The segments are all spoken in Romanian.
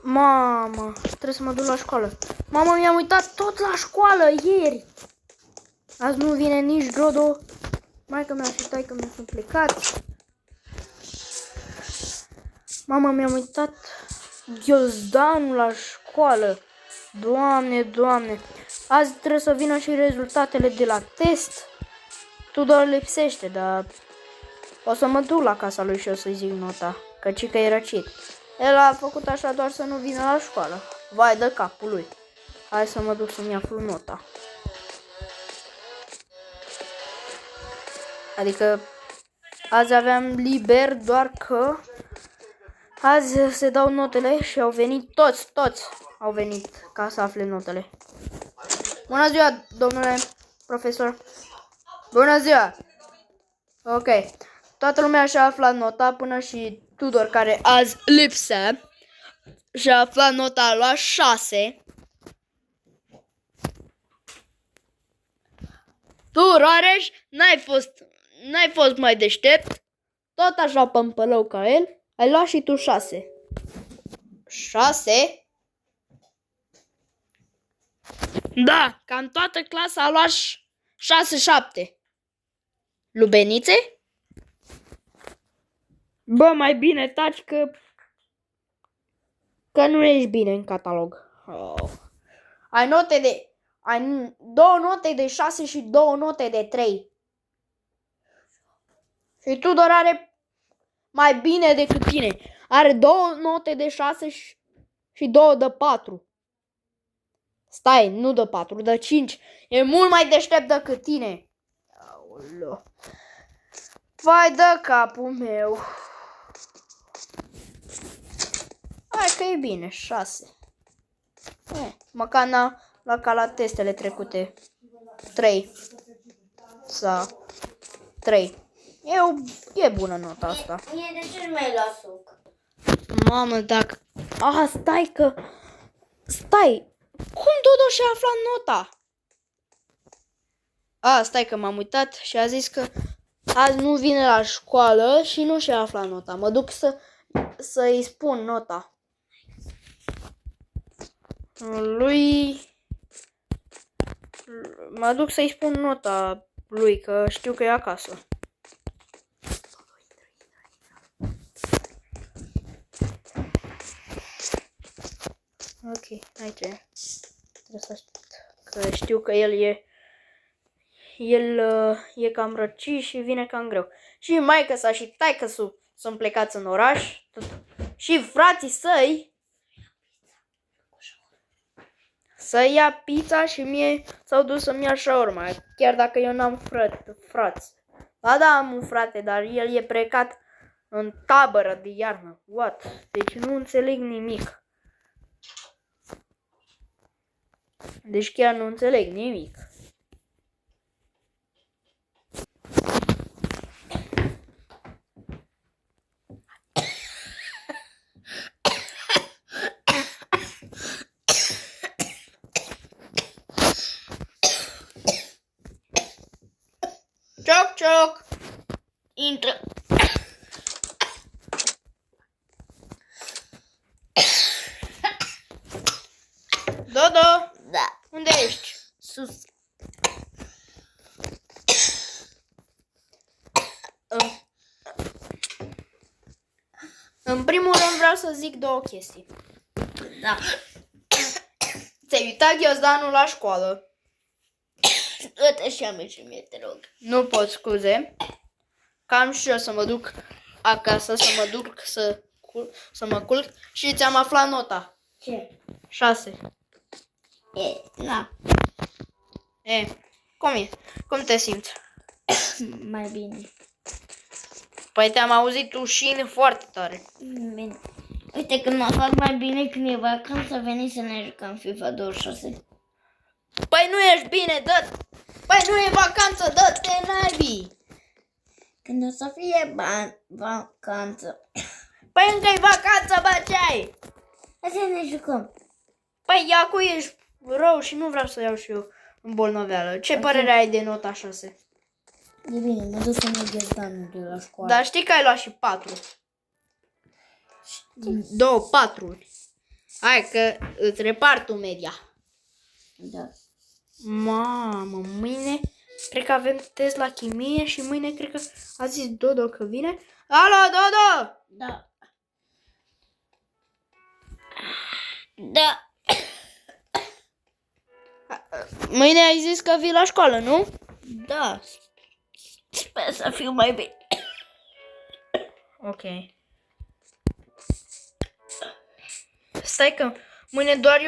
Mamă, trebuie să mă duc la școală. Mamă, mi-am uitat tot la școală ieri. Azi nu vine nici Dodo. Maică mea și taică mea sunt plecați. Mamă, mi-am uitat ghiozdanul la școală. Doamne, Doamne. Azi trebuie să vină și rezultatele de la test. Tudor lipsește, dar o să mă duc la casa lui și o să-i zic nota. Căci că e răcit. El a făcut așa doar să nu vină la școală. Vai de capul lui. Hai să mă duc să-mi aflu nota. Adică azi aveam liber, doar că azi se dau notele și au venit toți au venit ca să afle notele. Bună ziua, domnule profesor. Bună ziua. Ok. Toată lumea și-a aflat nota, până și Tudor, care azi lipsea, și-a aflat nota la 6. Tu, Rareș, n-ai fost mai deștept, tot așa pămpălău ca el, ai luat și tu 6. 6? Da, cam toată clasa a luat 6-7. Lubenițe? Bă, mai bine taci că nu ești bine în catalog. Oh. Ai 2 note de 6 și 2 note de 3. Și Tudor are mai bine decât tine. Are 2 note de 6 și 2 de 4. Stai, nu de 4, de 5. E mult mai deștept decât tine. Aoleu. Vai de capul meu. Hai că e bine, 6. Măcar ca la testele trecute. 3. Sau 3. E bună nota asta. Mie de ce mai la suc? Mamă, dacă... Stai! Cum Dodo și-a aflat nota? Stai că m-am uitat și a zis că azi nu vine la școală și nu și-a aflat nota. Mă duc să-i spun nota. Mă duc să-i spun nota lui, că știu că e acasă. Ok, aici trebuie să aștept. Că știu că el e cam răcit și vine cam greu. Și maică-sa și taică-su sunt plecați în oraș. Și frații săi să ia pizza și mie s-au dus să-mi ia shawarma. Chiar dacă eu n-am frați. Ba da, am un frate, dar el e plecat în tabără de iarnă. What? Deci nu înțeleg nimic. Deci chiar nu înțeleg nimic. Cioc, cioc! Intră! Dodo! Da. Unde ești? Sus. În primul rând vreau să zic 2 chestii. Da. Ți-ai uitat ghiozdanul la școală. Uite și am și mie, te rog. Nu pot, scuze. Cam și eu să mă duc acasă, să mă culc și ți-am aflat nota. Ce? 6. Na. Cum e? Cum te simți? Mai bine. Păi te-am auzit tușind foarte tare. Bine. Uite, când mă fac mai bine, când e vacanță, veni să ne jucăm FIFA 26. Păi nu ești bine, dă! Păi nu e vacanță, dă-te naibii! Când o să fie vacanță. Păi încă-i vacanță, bă, ce ai? Hai să ne jucăm. Păi acum ești rău și nu vreau să iau și eu îmbolnăveală. Ce părere ai de nota 6? E bine, mă duc să merg ghiozdanul de la școală. Dar știi că ai luat și 4. 2 4. Hai că îți repar tu media. Da. Mamă, mâine cred că avem test la chimie și mâine cred că a zis Dodo că vine. Alo, Dodo! Da. Da. Mâine ai zis că vii la școală, nu? Da. Sper să fiu mai bine. Ok. Stai că mâine doar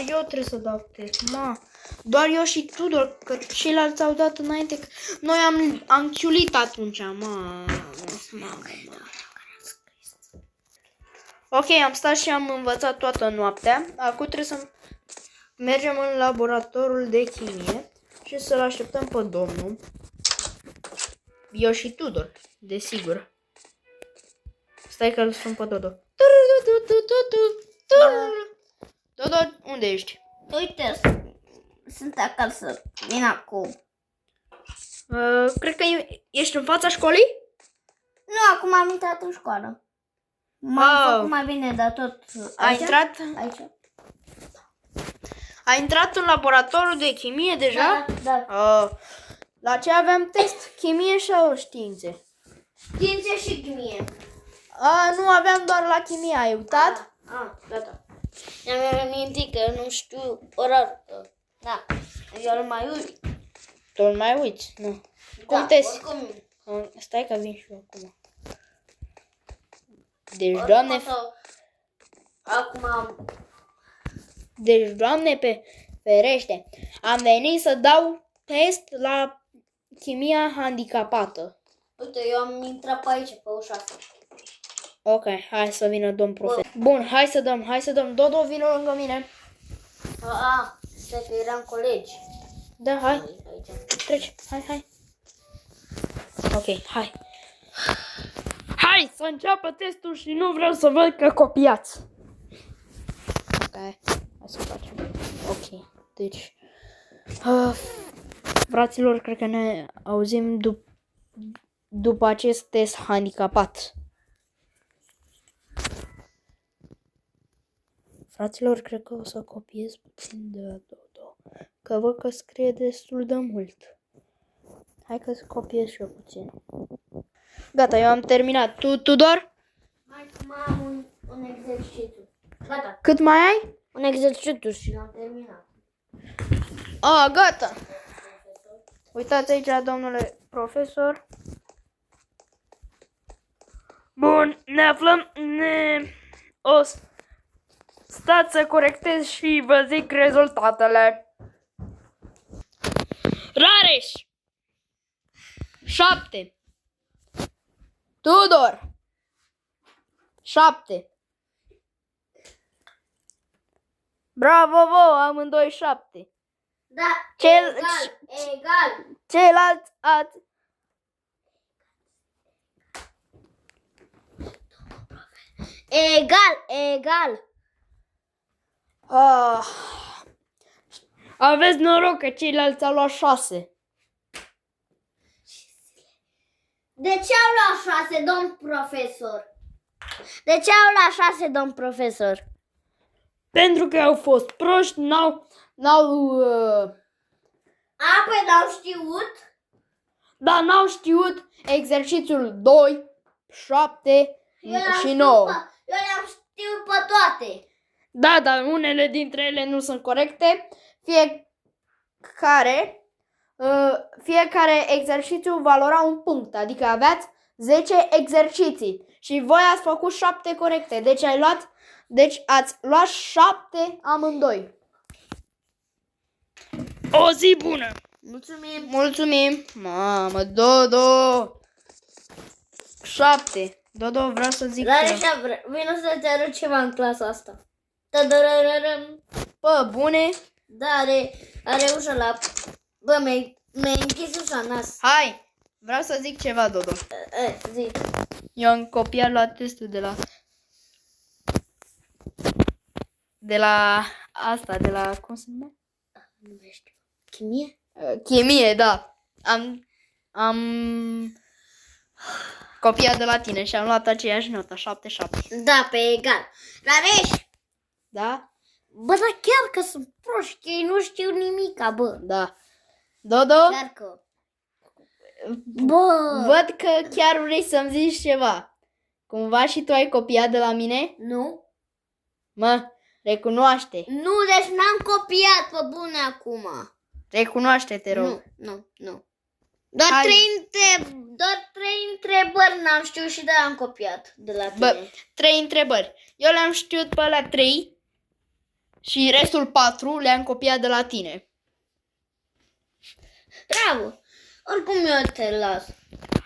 eu trebuie să dau test. Doar eu și Tudor, că ceilalți au dat înainte. Că noi am chiulit atunci, Ok, am stat și am învățat toată noaptea. Acum trebuie să mergem în laboratorul de chimie și să-l așteptăm pe domnul. Eu și Tudor, desigur. Stai că îl sun pe Dodo. Dodo, unde ești? Uite, sunt acasă. Vin acum. Cred că ești în fața școlii? Nu, acum am intrat în școală. M-am făcut mai bine, dar tot Ai intrat? Aici. Ai intrat în laboratorul de chimie deja? Da. La ce aveam test? Chimie sau științe? Științe și chimie. Nu aveam doar la chimie, ai uitat? Gata. Mi-am amintit că nu știu orarul. Da, eu îl mai uit. Tu îl mai uiți? Nu. Da, Contezi. oricum. Stai că vin și eu acum. Deci, Doamne... Acum am... Deci, Doamne pe ferește, am venit să dau test la chimia handicapată. Uite, eu am intrat pe aici, pe ușa asta. Ok, hai să vină domn profesor. Bun, hai să dăm. Dodo, vină lângă mine. Stai că eram colegi. Da, hai, Aici. treci, hai. Ok, hai. Hai să înceapă testul și nu vreau să văd că copiați. Ok, hai să facem. Ok, deci... fraților, cred că ne auzim după acest test handicapat. Fraților, cred că o să copiez puțin de la Dodo, că văd că scrie destul de mult. Hai că copiez și eu puțin. Gata, eu am terminat. Tu, Tudor? Mai am un exercițiu. Gata. Cât mai ai? Un exercițiu și l-am terminat. Gata. Uitați aici, domnule profesor. Bun, ne aflăm... Stați să corectez și vă zic rezultatele. Rareș 7. Tudor 7. Bravo, amândoi 7. Da, egal. Ceilalți ați... Egal. Aveți noroc că ceilalți au luat 6. De ce au luat 6, domn profesor? De ce au luat 6, domn profesor? Pentru că au fost proști, n-au Păi n-au știut? dar n-au știut exercițiul 2, 7 și 9. Eu le-am știut pe toate. Da, dar unele dintre ele nu sunt corecte. Fiecare exercițiu valora un punct, adică aveați 10 exerciții și voi ați făcut 7 corecte. Deci ați luat 7 amândoi. O zi bună! Mulțumim! Mamă, Dodo! 7. Dodo, vreau să zic Rareșa, vină să-ți arăt ceva în clasa asta. Bă, bune! Da, are ușa la... Bă, mi-ai închis ușa în nas. Hai! Vreau să zic ceva, Dodo. Zi. Eu am copiat la testul de la cum se numește? Numește. Chimie? Chimie, da. Am copiat de la tine și am luat aceeași notă, 7-7. Da, pe egal. Rareș, Da? Bă, dar chiar că sunt proști, ei nu știu nimica, bă. Da. Dodo, Chiar că... Bă, văd că chiar vrei să-mi zici ceva. Cumva și tu ai copiat de la mine? nu. Mă, recunoaște. Nu, deci n-am copiat pe bune acum. Recunoaște, te rog. Nu. Doar Hai. trei întrebări n-am știut și de-aia am copiat de la tine. Bă, 3 întrebări. Eu le-am știut pe la 3 și restul 4 le-am copiat de la tine. Bravo! Oricum eu te las.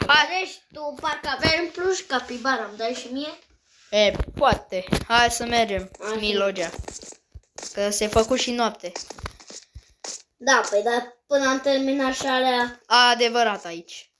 Hai. Deci tu parcă aveai în plus capibara, îmi dai și mie? E, poate. Hai să mergem, Hai. Milogea. Că se făcu și noapte. Da, păi dar până am terminat și alea... Adevărat aici.